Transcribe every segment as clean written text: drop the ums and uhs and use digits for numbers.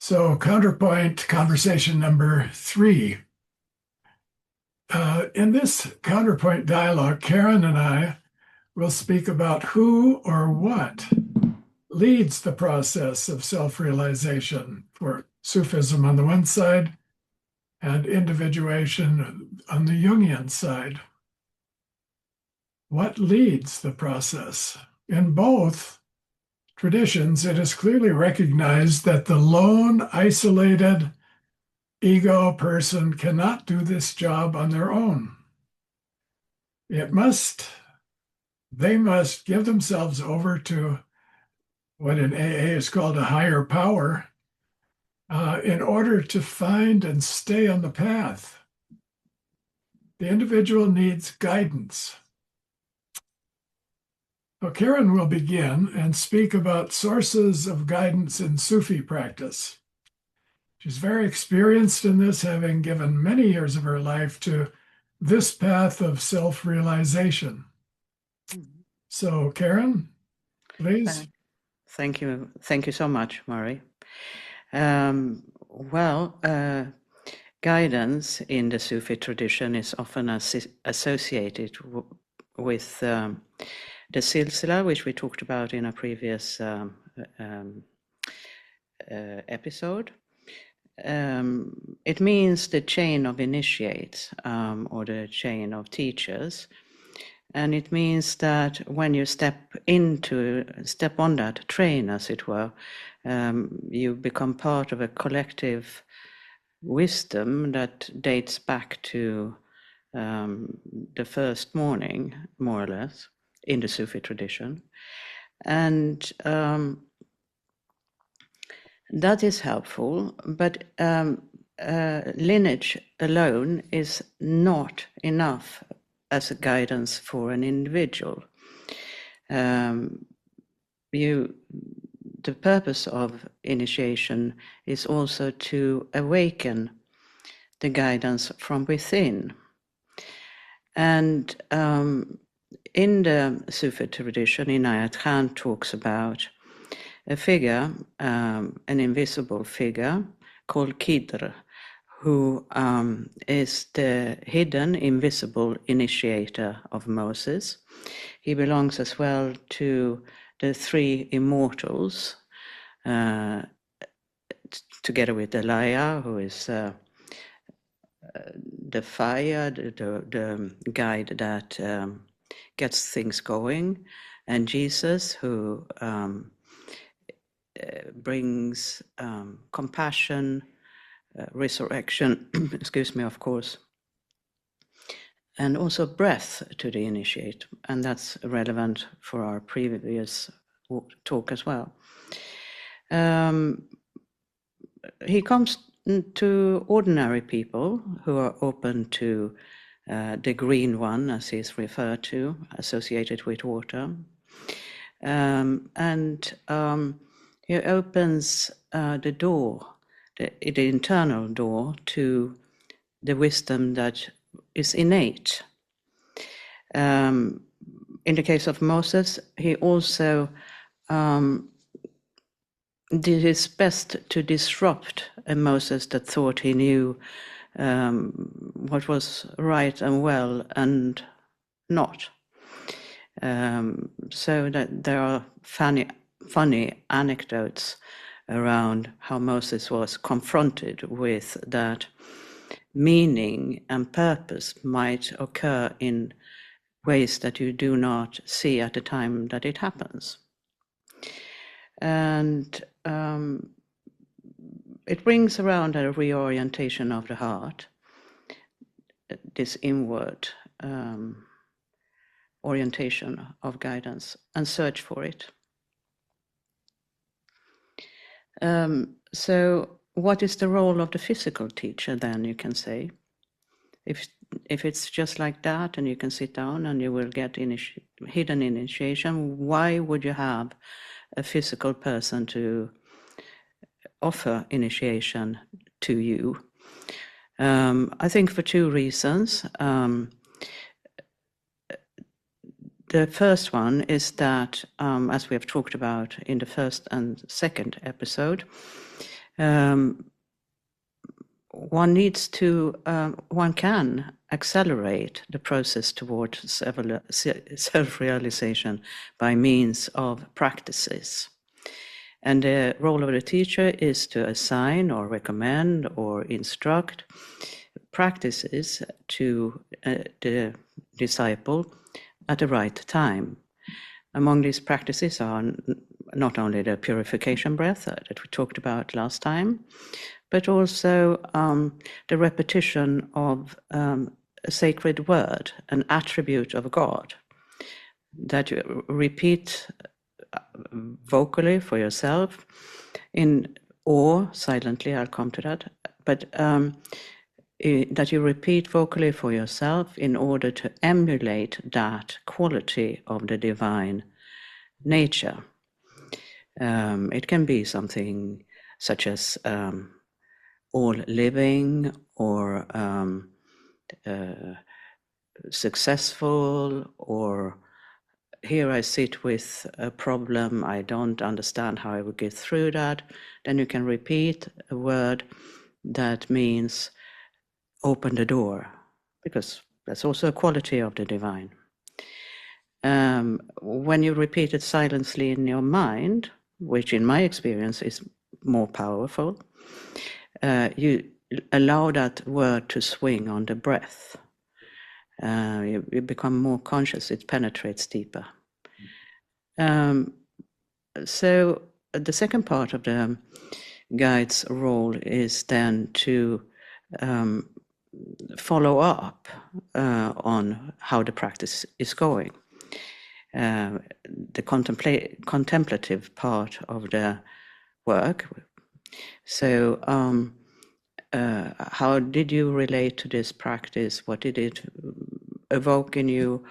So, Counterpoint conversation number 3. In this Counterpoint dialogue, Karin and I will speak about who or what leads the process of self-realization for Sufism on the one side and individuation on the Jungian side. What leads the process? In both traditions, it is clearly recognized that the lone, isolated ego person cannot do this job on their own. They must give themselves over to what in AA is called a higher power in order to find and stay on the path. The individual needs guidance. So Karin will begin and speak about sources of guidance in Sufi practice. She's very experienced in this, having given many years of her life to this path of self-realization. So, Karin, please. Thank you. Thank you so much, Murray. Guidance in the Sufi tradition is often associated with the silsila, which we talked about in a previous episode. It means the chain of initiates or the chain of teachers. And it means that when you step on that train, as it were, you become part of a collective wisdom that dates back to the first morning, more or less, in the Sufi tradition. And that is helpful, but lineage alone is not enough as a guidance for an individual. The purpose of initiation is also to awaken the guidance from within. And in the Sufi tradition, Inayat Khan talks about a figure, an invisible figure called Khidr, who is the hidden, invisible initiator of Moses. He belongs as well to the three immortals, together with Elia, who is the fire, the guide that gets things going, and Jesus, who brings compassion, resurrection, excuse me, of course, and also breath to the initiate, and that's relevant for our previous talk as well. He comes to ordinary people who are open to the green one, as he's referred to, associated with water, and he opens the door, the internal door to the wisdom that is innate. In the case of Moses, he also did his best to disrupt a Moses that thought he knew what was right and well and not. So that there are funny anecdotes around how Moses was confronted with that meaning and purpose might occur in ways that you do not see at the time that it happens. And it brings around a reorientation of the heart, this inward orientation of guidance and search for it. So what is the role of the physical teacher then, you can say? If it's just like that and you can sit down and you will get hidden initiation, why would you have a physical person to offer initiation to you? I think for two reasons. The first one is that, as we have talked about in the first and second episode, one needs to, one can accelerate the process towards self-realization by means of practices. And the role of the teacher is to assign or recommend or instruct practices to the disciple at the right time. Among these practices are not only the purification breath that we talked about last time, but also the repetition of a sacred word, an attribute of God, that you repeat vocally for yourself, or silently, I'll come to that, but that you repeat vocally for yourself in order to emulate that quality of the divine nature. It can be something such as all living or successful, or here I sit with a problem, I don't understand how I would get through that. Then you can repeat a word that means open the door, because that's also a quality of the divine. When you repeat it silently in your mind, which in my experience is more powerful, you allow that word to swing on the breath. You become more conscious, it penetrates deeper. So the second part of the guide's role is then to follow up on how the practice is going. The contemplative part of the work. So how did you relate to this practice? What did it evoke in you?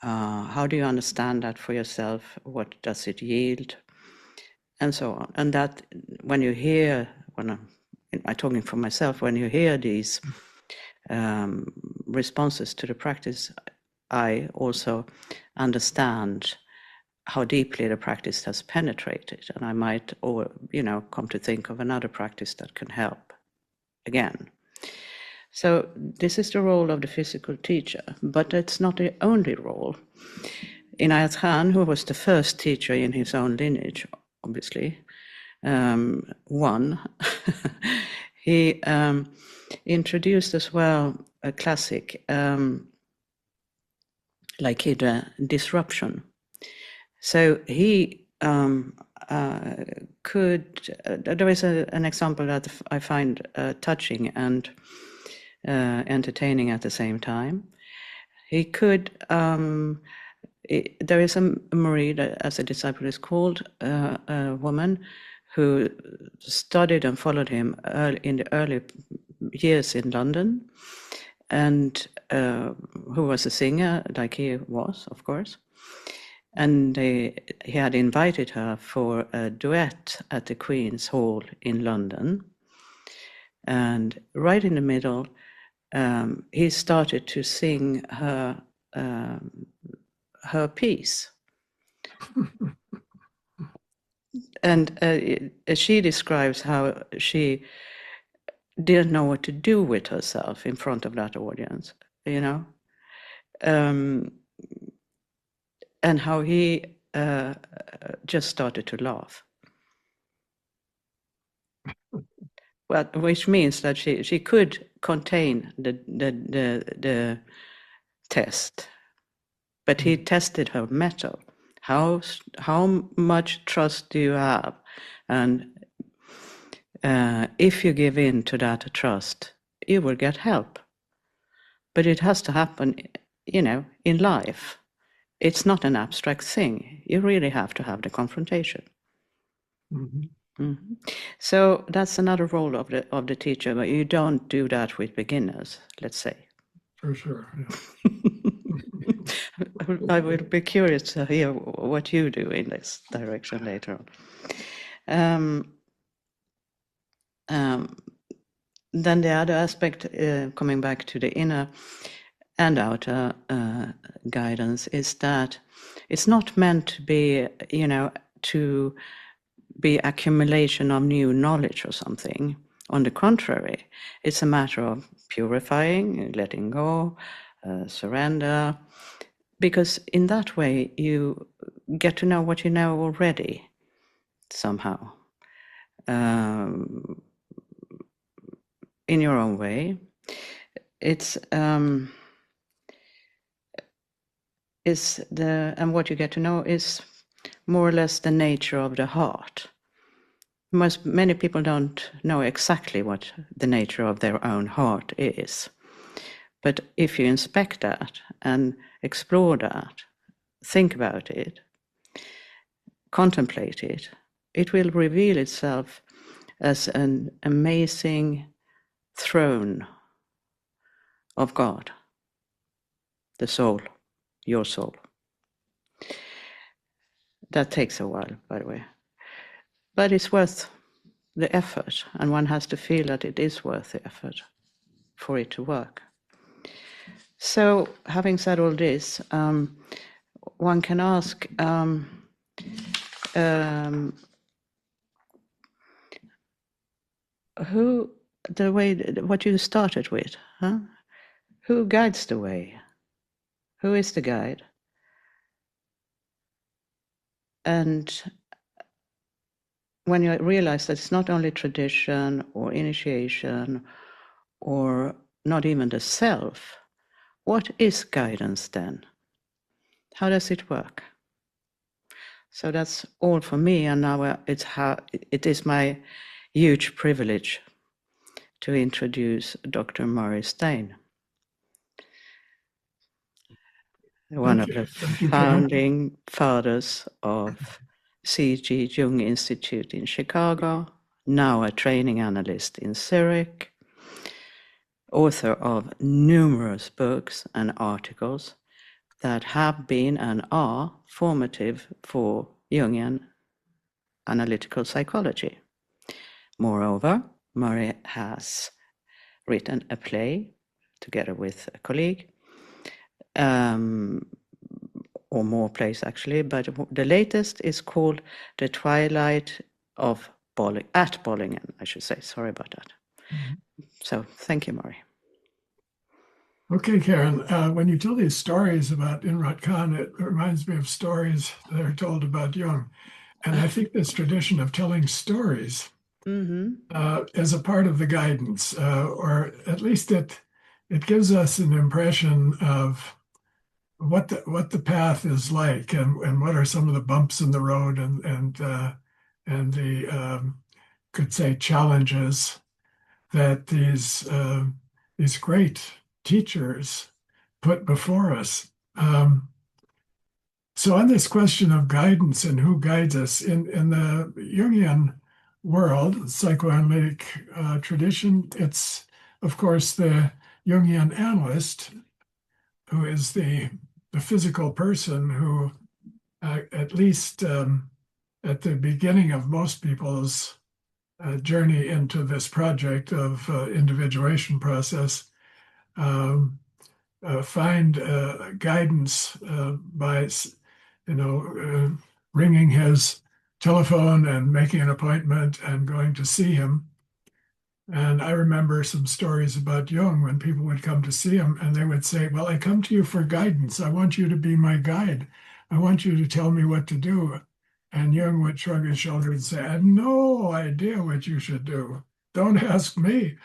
How do you understand that for yourself? What does it yield? And so on. And that when you hear, when I'm talking for myself, when you hear these responses to the practice, I also understand how deeply the practice has penetrated, and I might, come to think of another practice that can help again. So this is the role of the physical teacher, but it's not the only role. Inayat Khan, who was the first teacher in his own lineage, obviously, he introduced as well a classic like Hydra disruption. So he there is an example that I find touching and entertaining at the same time. He could, there is a Marie, as a disciple is called, a woman who studied and followed him in the early years in London, and who was a singer, like he was, of course. And he had invited her for a duet at the Queen's Hall in London. And right in the middle, he started to sing her piece. And she describes how she didn't know what to do with herself in front of that audience, and how he just started to laugh. Well, which means that she could contain the test, but he tested her mettle. How much trust do you have? And if you give in to that trust, you will get help. But it has to happen, in life. It's not an abstract thing. You really have to have the confrontation. Mm-hmm. Mm-hmm. So that's another role of the teacher, but you don't do that with beginners, let's say. For sure. Yeah. I will be curious to hear what you do in this direction later on. Then the other aspect, coming back to the inner and outer guidance, is that it's not meant to be, to be accumulation of new knowledge or something. On the contrary, it's a matter of purifying, letting go, surrender, because in that way you get to know what you know already somehow, in your own way. It's and what you get to know is more or less the nature of the heart. Many people don't know exactly what the nature of their own heart is. But if you inspect that and explore that, think about it, contemplate it, it will reveal itself as an amazing throne of God, the soul, your soul. That takes a while, by the way. But it's worth the effort, and one has to feel that it is worth the effort for it to work. So, having said all this, one can ask, what you started with, huh? Who guides the way? Who is the guide? And when you realize that it's not only tradition or initiation or not even the self, what is guidance then? How does it work? So that's all for me, and now it is my huge privilege to introduce Dr. Murray Stein, one of the founding fathers of C.G. Jung Institute in Chicago, now a training analyst in Zurich, author of numerous books and articles that have been and are formative for Jungian analytical psychology. Moreover, Murray has written a play together with a colleague, or more plays actually, but the latest is called The Twilight of Bollingen, I should say. Sorry about that. Mm-hmm. So thank you, Murray. Okay, Karin, when you tell these stories about Inayat Khan, it reminds me of stories that are told about Jung. And I think this tradition of telling stories is a part of the guidance, or at least it gives us an impression of what the path is like, and what are some of the bumps in the road, and the could say challenges that these great teachers put before us. So on this question of guidance and who guides us in the Jungian world, psychoanalytic tradition, it's of course the Jungian analyst, who is the physical person who, at least at the beginning of most people's journey into this project of individuation process, find guidance by, ringing his telephone and making an appointment and going to see him. And I remember some stories about Jung when people would come to see him and they would say, well, I come to you for guidance. I want you to be my guide. I want you to tell me what to do. And Jung would shrug his shoulders and say, I have no idea what you should do. Don't ask me.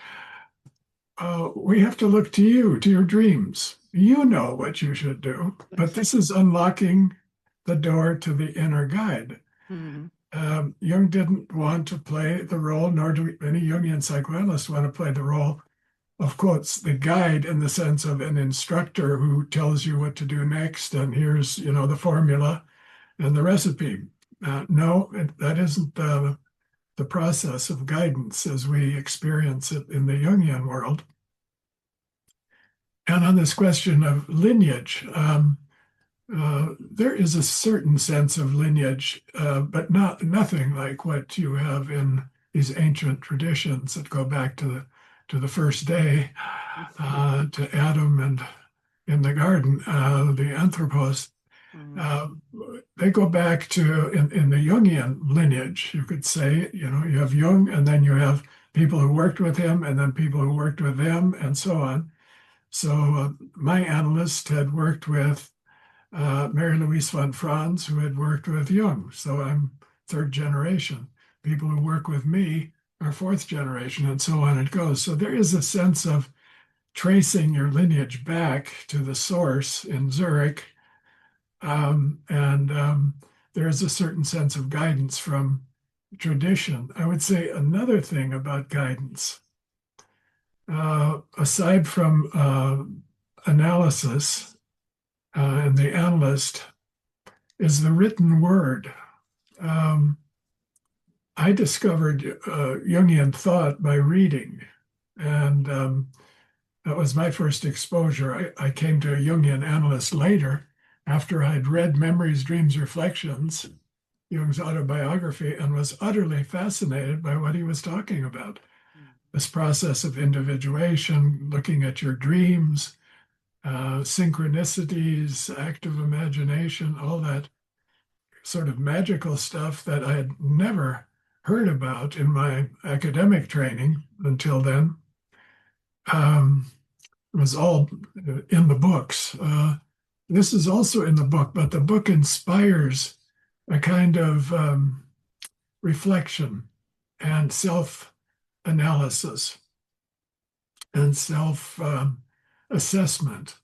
We have to look to you, to your dreams. You know what you should do. But this is unlocking the door to the inner guide. Mm-hmm. Jung didn't want to play the role, nor do any Jungian psychoanalysts want to play the role of, quotes, the guide, in the sense of an instructor who tells you what to do next, and here's, the formula and the recipe. No, that isn't the process of guidance as we experience it in the Jungian world. And on this question of lineage, there is a certain sense of lineage, but nothing like what you have in these ancient traditions that go back to the first day, to Adam and in the garden, the anthropos. they go back to in the Jungian lineage, you could say, you have Jung, and then you have people who worked with him, and then people who worked with them, and so on. So my analyst had worked with Mary Louise von Franz, who had worked with Jung. So I'm third generation. People who work with me are fourth generation, and so on it goes. So there is a sense of tracing your lineage back to the source in Zurich. And there is a certain sense of guidance from tradition. I would say another thing about guidance, aside from analysis and the analyst, is the written word. I discovered Jungian thought by reading, and that was my first exposure. I came to a Jungian analyst later, after I'd read Memories, Dreams, Reflections, Jung's autobiography, and was utterly fascinated by what he was talking about. This process of individuation, looking at your dreams, synchronicities, active imagination, all that sort of magical stuff that I had never heard about in my academic training until then. It was all in the books. This is also in the book, but the book inspires a kind of reflection and self-analysis and self-assessment.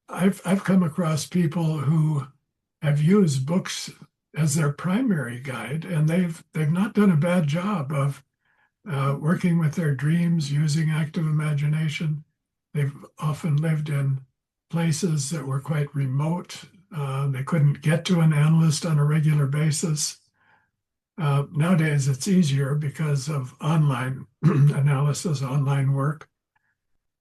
I've come across people who have used books as their primary guide, and they've not done a bad job of working with their dreams, using active imagination. They've often lived in places that were quite remote. They couldn't get to an analyst on a regular basis. Nowadays, it's easier because of online analysis, online work,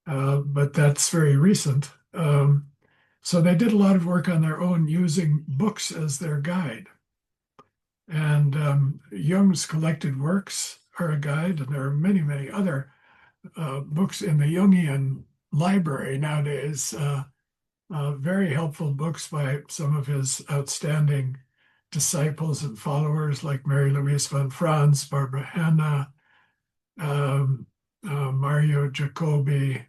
but that's very recent. So they did a lot of work on their own using books as their guide. And Jung's collected works are a guide, and there are many, many other books in the Jungian library nowadays, very helpful books by some of his outstanding disciples and followers like Mary Louise von Franz, Barbara Hanna, Mario Jacobi,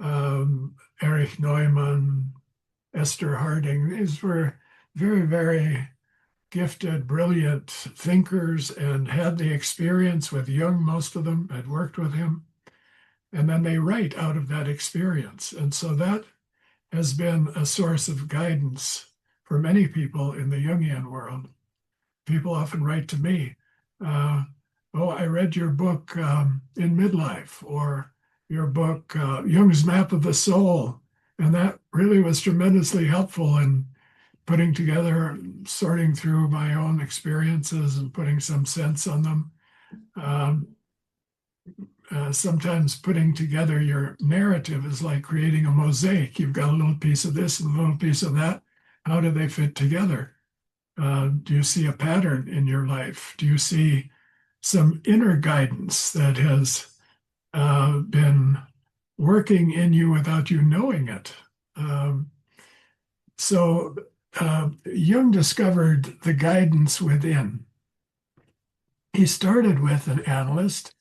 Erich Neumann, Esther Harding. These were very, very gifted, brilliant thinkers and had the experience with Jung. Most of them had worked with him. And then they write out of that experience. And so that has been a source of guidance for many people in the Jungian world. People often write to me, oh, I read your book in midlife, or your book, Jung's Map of the Soul. And that really was tremendously helpful in putting together, sorting through my own experiences and putting some sense on them. Sometimes putting together your narrative is like creating a mosaic. You've got a little piece of this and a little piece of that. How do they fit together? Do you see a pattern in your life? Do you see some inner guidance that has been working in you without you knowing it? So Jung discovered the guidance within. He started with an analyst,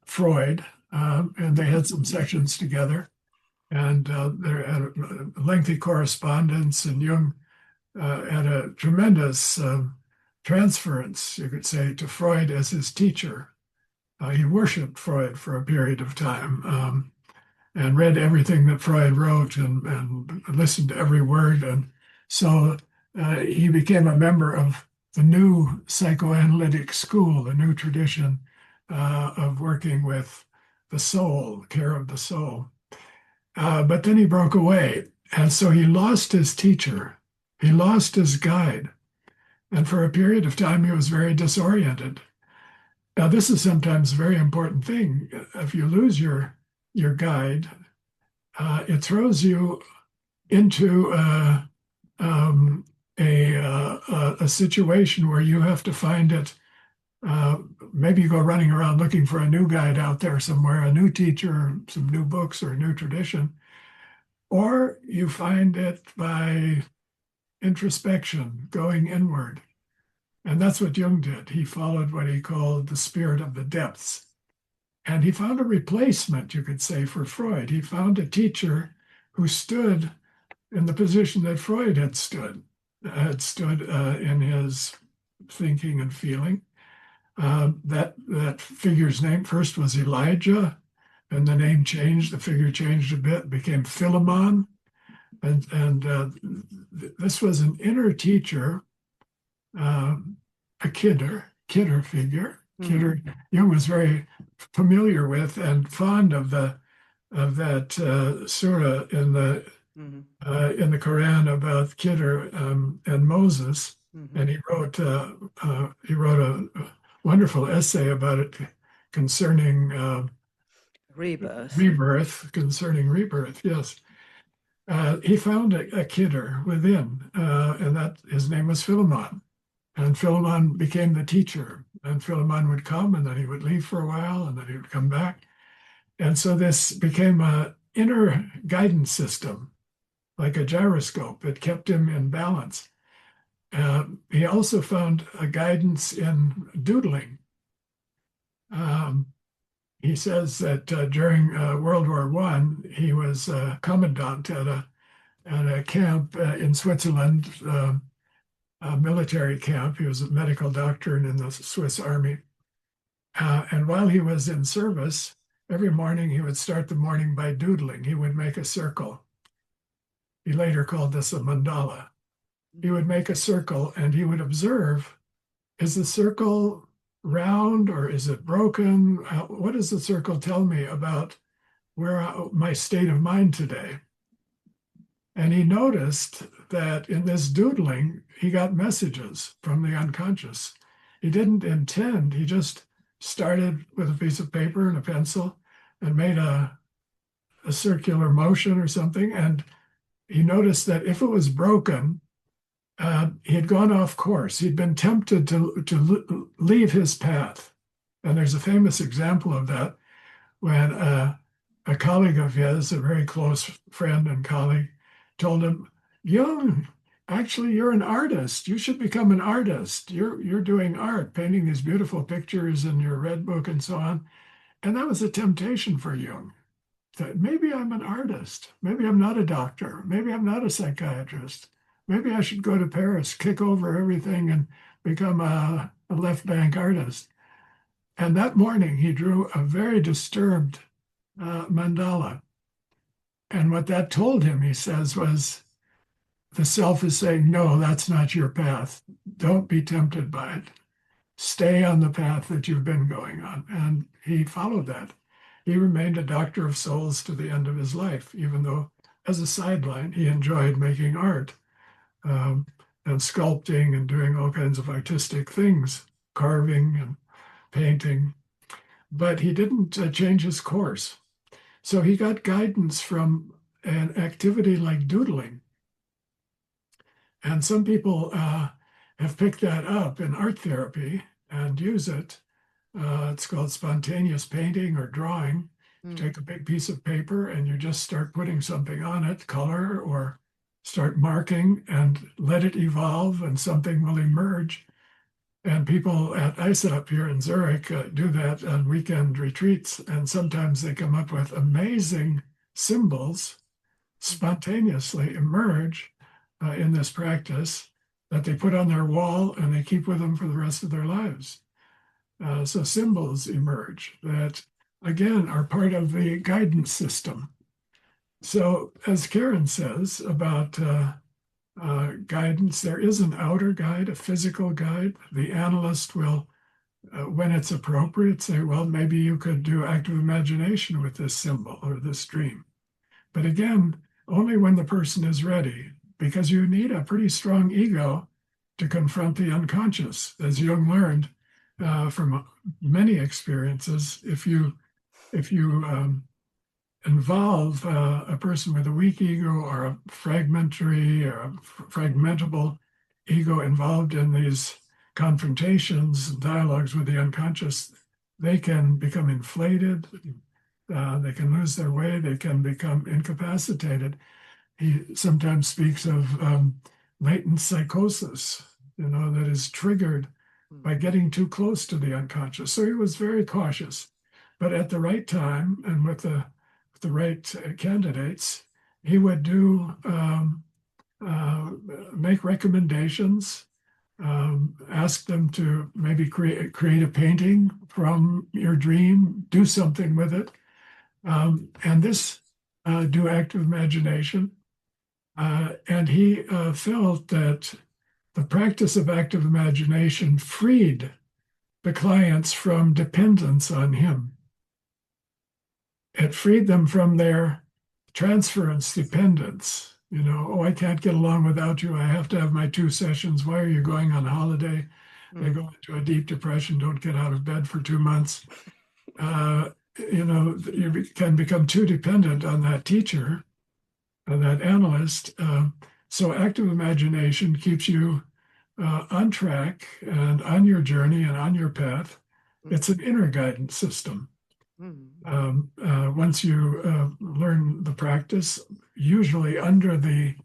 Freud, and they had some sessions together, and they had a lengthy correspondence, and Jung had a tremendous transference, you could say, to Freud as his teacher. He worshipped Freud for a period of time and read everything that Freud wrote and listened to every word. And so he became a member of the new psychoanalytic school, the new tradition of working with the soul, care of the soul. But then he broke away. And so he lost his teacher. He lost his guide. And for a period of time, he was very disoriented. Now, this is sometimes a very important thing. If you lose your guide, it throws you into a situation where you have to find it. Maybe you go running around looking for a new guide out there somewhere, a new teacher, some new books, or a new tradition, or you find it by introspection, going inward. And that's what Jung did. He followed what he called the spirit of the depths. And he found a replacement, you could say, for Freud. He found a teacher who stood in the position that Freud had stood in his thinking and feeling. That figure's name first was Elijah, and the name changed. The figure changed a bit, became Philemon, and this was an inner teacher, a kidder figure. Kidder, Jung was very familiar with and fond of that surah in the Quran about Kidder and Moses, and he wrote a wonderful essay about it concerning rebirth. Concerning rebirth, yes. He found a kidder within, and that his name was Philemon. And Philemon became the teacher. And Philemon would come, and then he would leave for a while, and then he would come back. And so this became an inner guidance system, like a gyroscope. It kept him in balance. He also found a guidance in doodling. He says that during World War I, he was a commandant at a camp in Switzerland, a military camp. He was a medical doctor in the Swiss army. And while he was in service, every morning he would start the morning by doodling. He would make a circle. He later called this a mandala. He would make a circle and he would observe, is the circle round or is it broken? What does the circle tell me about my state of mind today? And he noticed that in this doodling, he got messages from the unconscious. He didn't intend, he just started with a piece of paper and a pencil and made a circular motion or something. And he noticed that if it was broken, he had gone off course. He'd been tempted to leave his path. And there's a famous example of that when a colleague of his, a very close friend and colleague, told him, Jung, actually, you're an artist. You should become an artist. You're doing art, painting these beautiful pictures in your red book and so on. And that was a temptation for Jung. That maybe I'm an artist. Maybe I'm not a doctor. Maybe I'm not a psychiatrist. Maybe I should go to Paris, kick over everything and become a left bank artist. And that morning he drew a very disturbed mandala. And what that told him, he says, was the self is saying, no, that's not your path. Don't be tempted by it. Stay on the path that you've been going on. And he followed that. He remained a doctor of souls to the end of his life, even though as a sideline, he enjoyed making art and sculpting and doing all kinds of artistic things, carving and painting. But he didn't change his course. So he got guidance from an activity like doodling. And some people have picked that up in art therapy and use it. It's called spontaneous painting or drawing. You take a big piece of paper and you just start putting something on it, color, or start marking and let it evolve and something will emerge. And people at ISAP here in Zurich do that on weekend retreats. And sometimes they come up with amazing symbols spontaneously emerge in this practice that they put on their wall and they keep with them for the rest of their lives. So symbols emerge that, again, are part of the guidance system. So as Karin says about guidance, there is an outer guide, a physical guide. The analyst will, when it's appropriate, say, well, maybe you could do active imagination with this symbol or this dream. But again, only when the person is ready, because you need a pretty strong ego to confront the unconscious. As Jung learned from many experiences, if you involve a person with a weak ego or a fragmentary or a fragmentable ego involved in these confrontations, dialogues with the unconscious, they can become inflated, they can lose their way, they can become incapacitated. He sometimes speaks of latent psychosis, that is triggered by getting too close to the unconscious. So he was very cautious, but at the right time and with the right candidates, he would make recommendations, ask them to maybe create a painting from your dream, do something with it, and this do active imagination. And he felt that the practice of active imagination freed the clients from dependence on him. It freed them from their transference dependence. Oh, I can't get along without you. I have to have my 2 sessions. Why are you going on holiday? They go into a deep depression, don't get out of bed for 2 months. You can become too dependent on that teacher, on that analyst. So active imagination keeps you on track and on your journey and on your path. It's an inner guidance system. Once you learn the practice, usually under the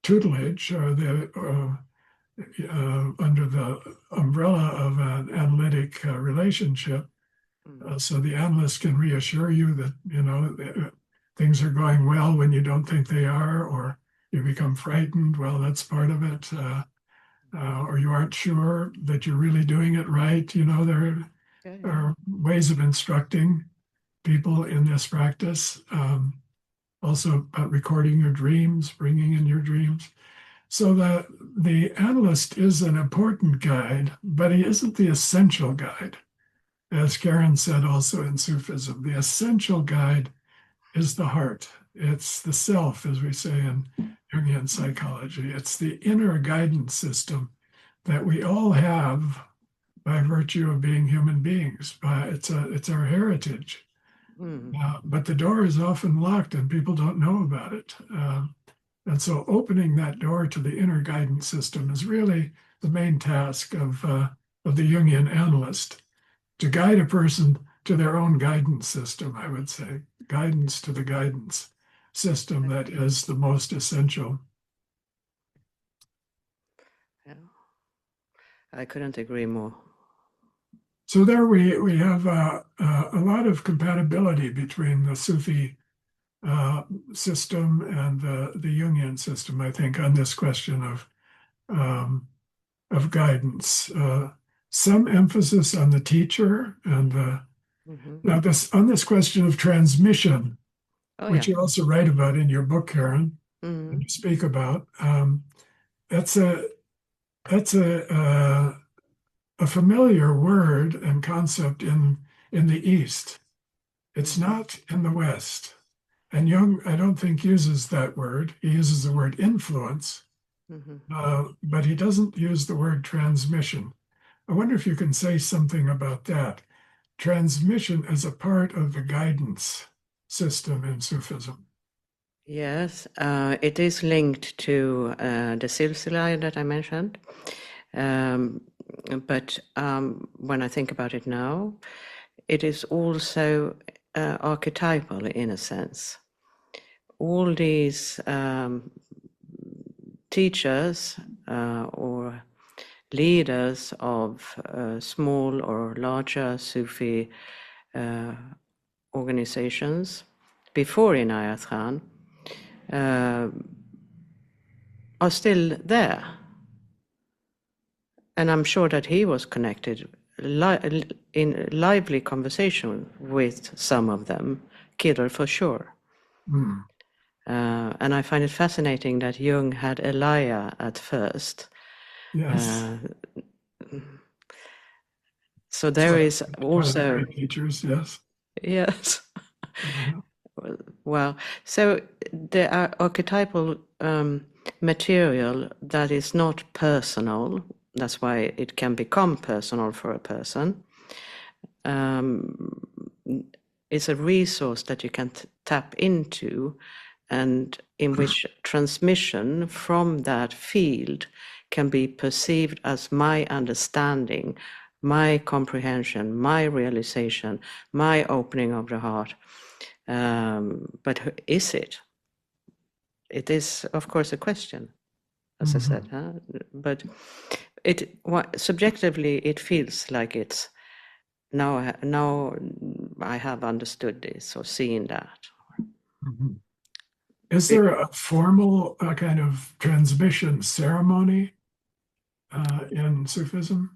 tutelage or under the umbrella of an analytic relationship, so the analyst can reassure you that things are going well when you don't think they are, or you become frightened. Well, that's part of it. Or you aren't sure that you're really doing it right. There are ways of instructing people in this practice. Also about recording your dreams, bringing in your dreams. So the analyst is an important guide, but he isn't the essential guide. As Karin said also in Sufism, the essential guide is the heart. It's the self, as we say in Jungian psychology. It's the inner guidance system that we all have by virtue of being human beings. It's our heritage. But the door is often locked and people don't know about it. And so opening that door to the inner guidance system is really the main task of the Jungian analyst, to guide a person to their own guidance system, I would say, guidance to the guidance system that is the most essential. Yeah. I couldn't agree more. So there we have a lot of compatibility between the Sufi system and the Jungian system, I think, on this question of guidance. Some emphasis on the teacher and now on this question of transmission, which you also write about in your book, Karin, and you speak about. That's a familiar word and concept in the East. It's not in the West. And Jung, I don't think, uses that word. He uses the word influence, but he doesn't use the word transmission. I wonder if you can say something about that. Transmission as a part of the guidance system in Sufism. Yes, it is linked to the silsila that I mentioned. But when I think about it now, it is also archetypal in a sense. All these teachers or leaders of small or larger Sufi organizations before Inayat Khan are still there. And I'm sure that he was connected in lively conversation with some of them, Kidder for sure. And I find it fascinating that Jung had Elia at first. Yes. So there is also great teachers, yes. Yes. Well, so the archetypal material that is not personal, that's why it can become personal for a person, is a resource that you can tap into, and in which transmission from that field can be perceived as my understanding, my comprehension, my realization, my opening of the heart. But is it? It is, of course, a question. as I said. But subjectively, it feels like it's now I have understood this or seen that. Is there a formal kind of transmission ceremony in Sufism?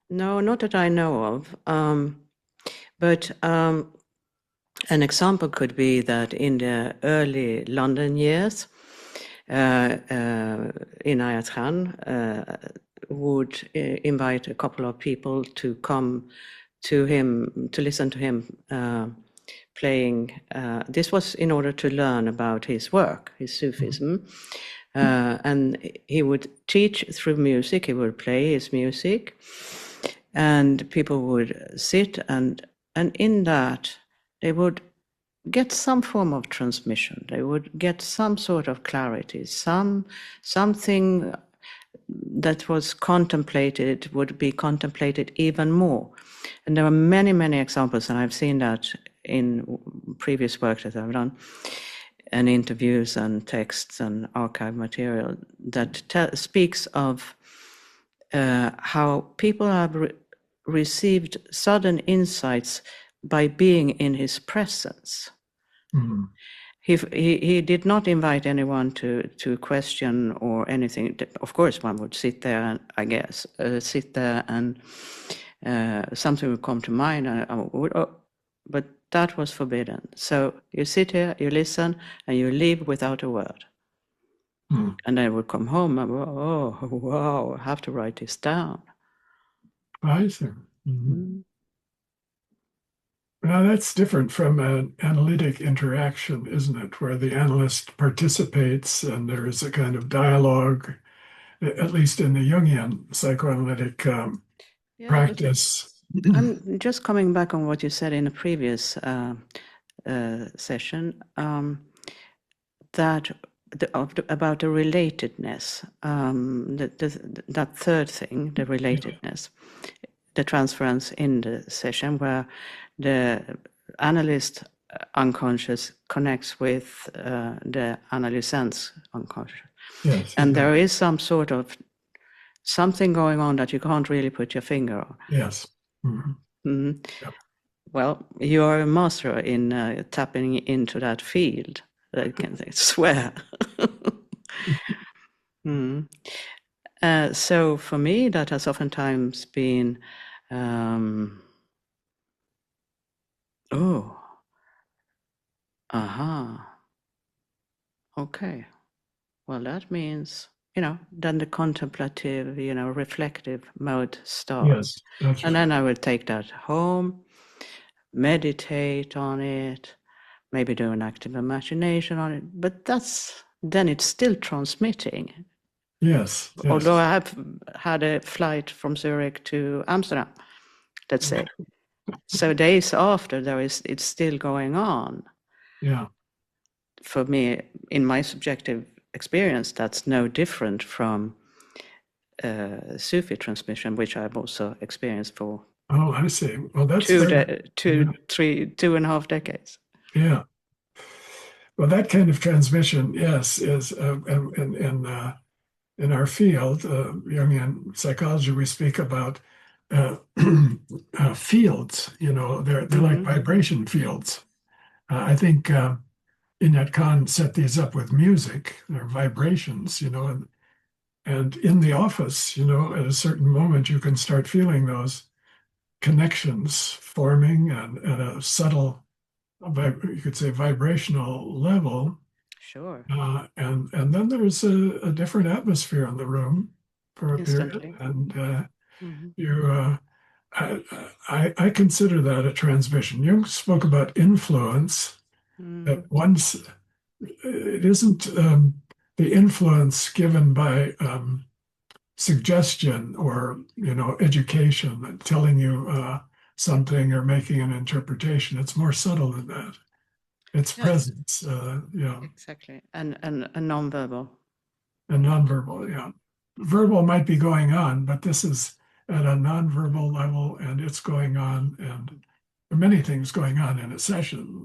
No, not that I know of. But an example could be that in the early London years, Inayat Khan would invite a couple of people to come to him, to listen to him playing. This was in order to learn about his work, his Sufism. And he would teach through music, he would play his music, and people would sit, and in that they would get some form of transmission. They would get some sort of clarity, something that was contemplated would be contemplated even more. And there are many, many examples, and I've seen that in previous work that I've done, and interviews and texts and archive material that speaks of how people have received sudden insights by being in his presence. He did not invite anyone to question or anything. Of course, one would sit there, and I guess sit there, and something would come to mind. But that was forbidden. So you sit here, you listen, and you leave without a word. And I would come home and oh wow, I have to write this down. I see. Now that's different from an analytic interaction, isn't it? Where the analyst participates and there is a kind of dialogue, at least in the Jungian psychoanalytic practice. I'm just coming back on what you said in a previous session, that about the relatedness, that third thing, the relatedness, the transference in the session where the analyst unconscious connects with the analysand's unconscious. Yes, and there is some sort of something going on that you can't really put your finger on. Yes. Yep. Well, you are a master in tapping into that field. I can swear. So for me, that has oftentimes been, okay. Well, that means, then the contemplative, reflective mode starts. Yes, that's and then I will take that home, meditate on it, maybe do an active imagination on it, but then it's still transmitting. Yes. Although I have had a flight from Zurich to Amsterdam, let's say. So days after, it's still going on. Yeah. For me, in my subjective experience, that's no different from Sufi transmission, which I've also experienced for. Oh, I see. Well, that's 2.5 decades. Yeah. Well, that kind of transmission, yes, is in our field, Jungian psychology, we speak about fields. They're like vibration fields. I think Inayat Khan set these up with music. They're vibrations, and in the office, at a certain moment, you can start feeling those connections forming and at a subtle, you could say, vibrational level. Sure. And then there's a different atmosphere in the room for a Instantly. period, and I consider that a transmission. Jung spoke about influence. That once it isn't the influence given by suggestion or education, telling you something or making an interpretation. It's more subtle than that. It's presence, Exactly, and nonverbal. And nonverbal, yeah. Verbal might be going on, but this is at a nonverbal level, and it's going on, and there are many things going on in a session,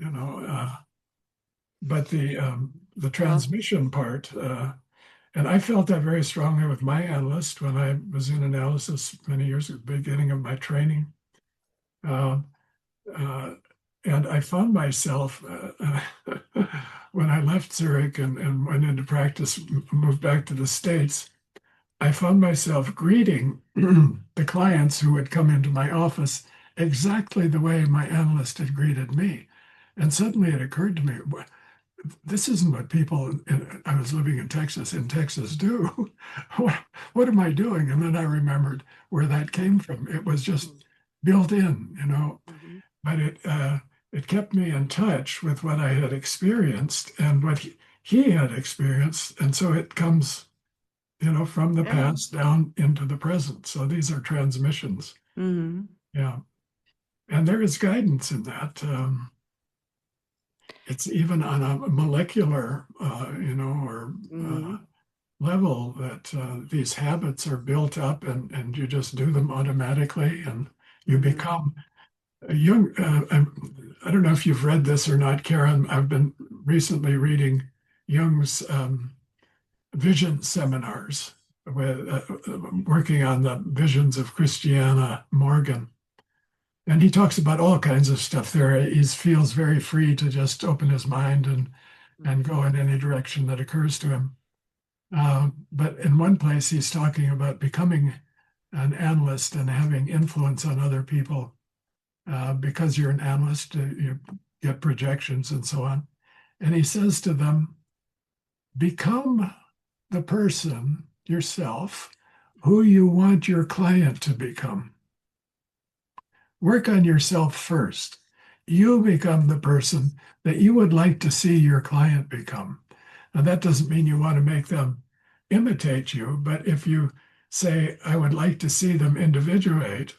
but the transmission part, And I felt that very strongly with my analyst when I was in analysis many years at the beginning of my training. Uh, uh, and I found myself, when I left Zurich and went into practice, moved back to the States, I found myself greeting the clients who would come into my office exactly the way my analyst had greeted me. And suddenly it occurred to me, this isn't what people, I was living in Texas do. What am I doing? And then I remembered where that came from. It was just built in, but it kept me in touch with what I had experienced and what he had experienced. And so it comes, from the past down into the present. So these are transmissions. Yeah. And there is guidance in that. It's even on a molecular, or level that these habits are built up and you just do them automatically and you become a Jung. I don't know if you've read this or not, Karin. I've been recently reading Jung's vision seminars with working on the visions of Christiana Morgan. And he talks about all kinds of stuff there. He feels very free to just open his mind and go in any direction that occurs to him. But in one place, he's talking about becoming an analyst and having influence on other people. Because you're an analyst, you get projections and so on. And he says to them, become the person yourself who you want your client to become. Work on yourself first. You become the person that you would like to see your client become. Now, that doesn't mean you want to make them imitate you, but if you say, I would like to see them individuate,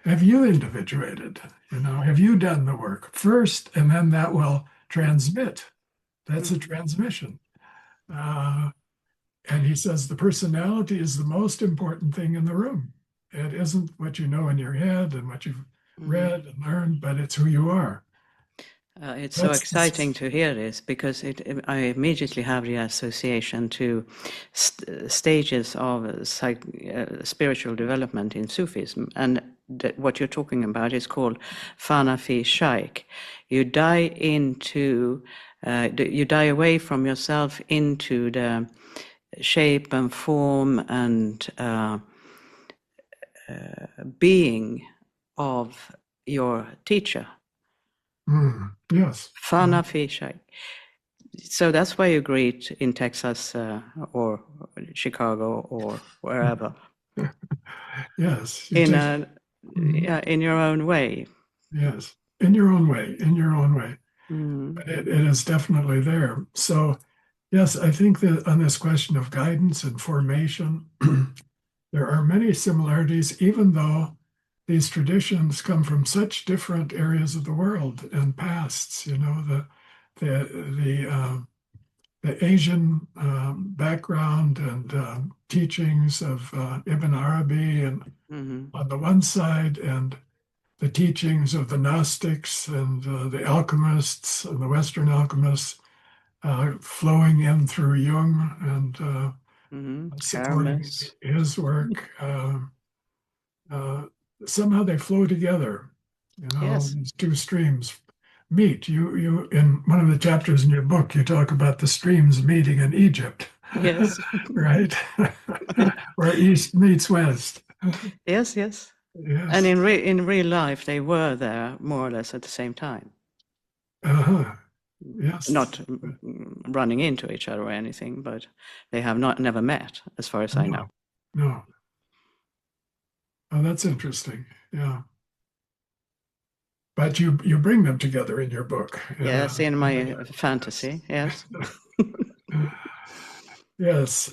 have you individuated? Have you done the work first? And then that will transmit. That's a transmission. And he says the personality is the most important thing in the room. It isn't what you know in your head and what you've read and learned, but it's who you are. It's so exciting to hear this because I immediately have the association to stages of spiritual development in Sufism. And what you're talking about is called fana fi shaykh. You die away from yourself into the shape and form and being of your teacher. Yes. Fana fi shaykh. So that's why you greet in Texas or Chicago or wherever. Yes. In your own way. Yes, in your own way, But it is definitely there. So, yes, I think that on this question of guidance and formation, there are many similarities, even though these traditions come from such different areas of the world and pasts. The Asian background and teachings of Ibn Arabi and on the one side, and the teachings of the Gnostics and the alchemists and the Western alchemists flowing in through Jung and supporting his work. Somehow they flow together. These two streams meet. You in one of the chapters in your book, you talk about the streams meeting in Egypt. Yes. Right? Where East meets West. Yes. Yes. And in real life, they were there more or less at the same time. Yes. Not running into each other or anything, but they have never met, as far as I know. No. Oh, that's interesting. Yeah. But you bring them together in your book. Yes, in my fantasy. Yes. Yes.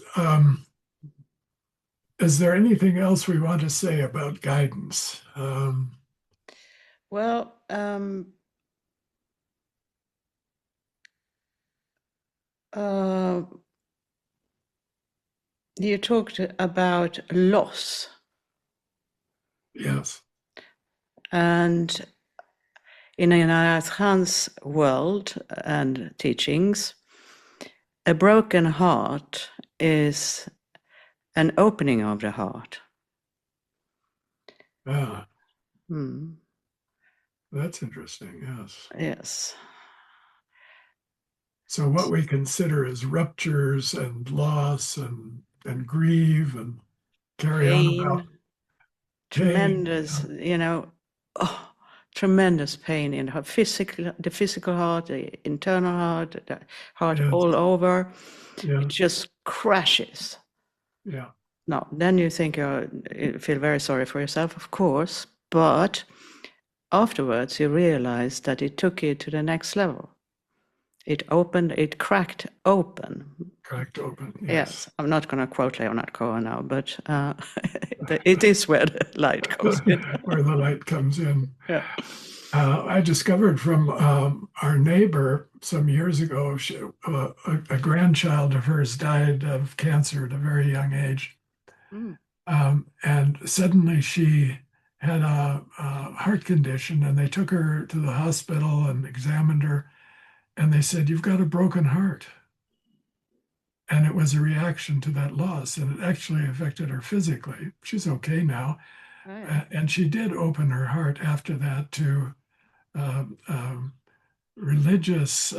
Is there anything else we want to say about guidance? Well, you talked about loss. Yes. And in Inayat Khan's world and teachings, a broken heart is an opening of the heart. Ah, Hmm. that's interesting. Yes. Yes. So what we consider as ruptures and loss and grieve and carry on about Pain, pain. tremendous, tremendous pain in her the physical heart, the internal heart, the heart Yes. all over. Yeah. It just crashes. Yeah. Now, then you think you feel very sorry for yourself, of course, but afterwards you realize that it took you to the next level. It cracked open. Cracked open. Yes, I'm not going to quote Leonard Cohen now, but it is where the light comes in. Where the light comes in. Yeah. I discovered from our neighbor some years ago, a grandchild of hers died of cancer at a very young age. Mm. And suddenly she had a heart condition, and they took her to the hospital and examined her. And they said, "You've got a broken heart." And it was a reaction to that loss. And it actually affected her physically. She's okay now. Right. And she did open her heart after that to um, um, religious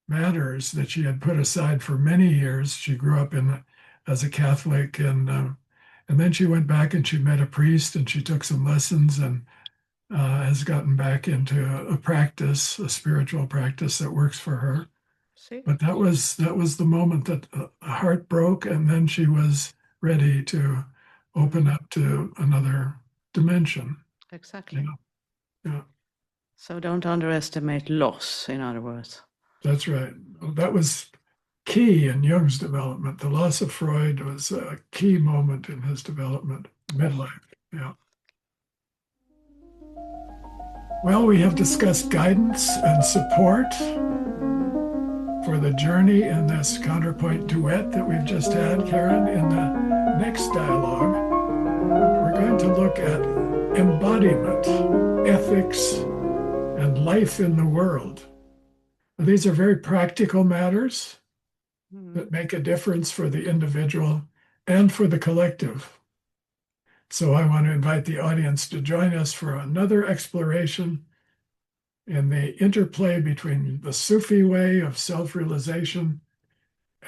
matters that she had put aside for many years. She grew up as a Catholic, and then she went back and she met a priest and she took some lessons and has gotten back into a practice, a spiritual practice that works for her. See? But that was the moment that a heart broke, and then she was ready to open up to another dimension. Exactly. Yeah. So don't underestimate loss, in other words. That's right. Well, that was key in Jung's development. The loss of Freud was a key moment in his development, midlife. Yeah. Well, we have discussed guidance and support for the journey in this counterpoint duet that we've just had, Karin. In the next dialogue, we're going to look at embodiment, ethics, and life in the world. These are very practical matters that make a difference for the individual and for the collective. So I want to invite the audience to join us for another exploration in the interplay between the Sufi way of self-realization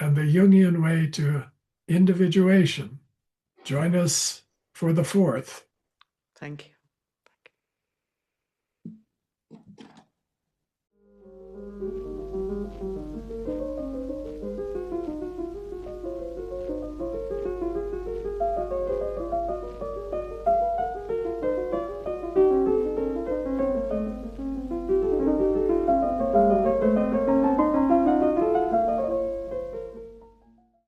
and the Jungian way to individuation. Join us for the fourth. Thank you.